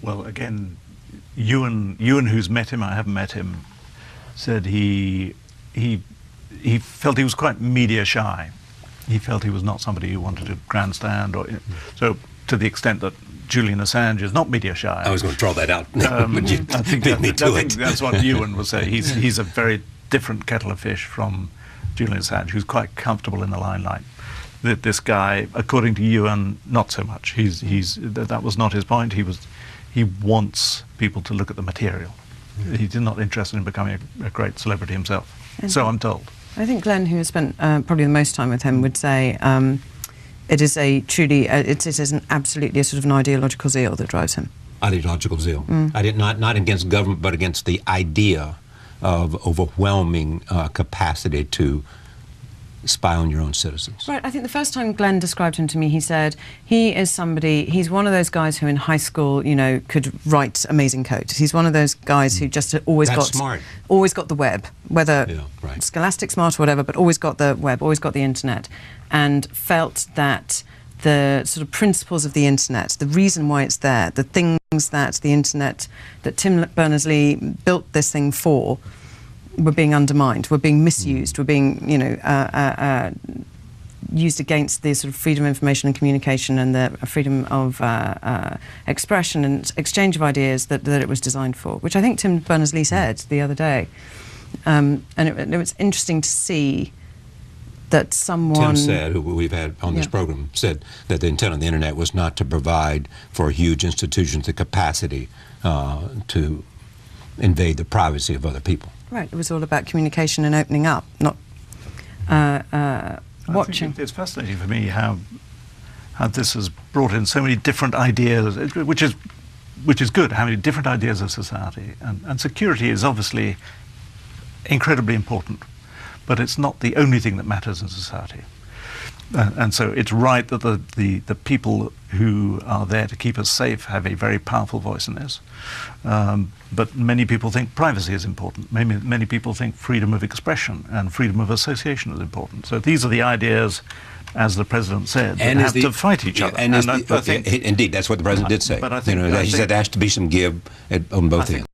Well, again, Ewan, who's met him, I haven't met him, said he felt he was quite media shy. He felt he was not somebody who wanted to grandstand, or so to the extent that Julian Assange is not media shy. I was going to draw that out. I think that's what Ewan would say. He's a very different kettle of fish from Julian Assange, who's quite comfortable in the limelight. This guy, according to Ewan, not so much. That was not his point. He wants people to look at the material. He's not interested in becoming a great celebrity himself. So I'm told. I think Glenn, who has spent probably the most time with him, would say it is a truly, it is an absolutely a sort of an ideological zeal that drives him. Ideological zeal. Not against government, but against the idea of overwhelming capacity to spy on your own citizens. Right, I think the first time Glenn described him to me, he said, he is somebody, he's one of those guys who in high school, you know, could write amazing code. He's one of those guys who just always always got the web, whether scholastic smart or whatever, but always got the web, always got the internet, and felt that the sort of principles of the internet, the reason why it's there, the things that the internet, that Tim Berners-Lee built this thing for, were being undermined, were being misused, were being, you know, used against the sort of freedom of information and communication and the freedom of expression and exchange of ideas that it was designed for, which I think Tim Berners-Lee said the other day. And it was interesting to see that someone... Tim said, who we've had on this program, said that the intent of the internet was not to provide for huge institutions the capacity to invade the privacy of other people. Right, it was all about communication and opening up, not watching. It's fascinating for me how this has brought in so many different ideas, which is good, how many different ideas of society. And security is obviously incredibly important, but it's not the only thing that matters in society. And so it's right that the people who are there to keep us safe have a very powerful voice in this. But many people think privacy is important. Many people think freedom of expression and freedom of association is important. So these are the ideas, as the President said, that have to fight each other. And I think, indeed, that's what the President did say. But I think, he said there has to be some give on both ends.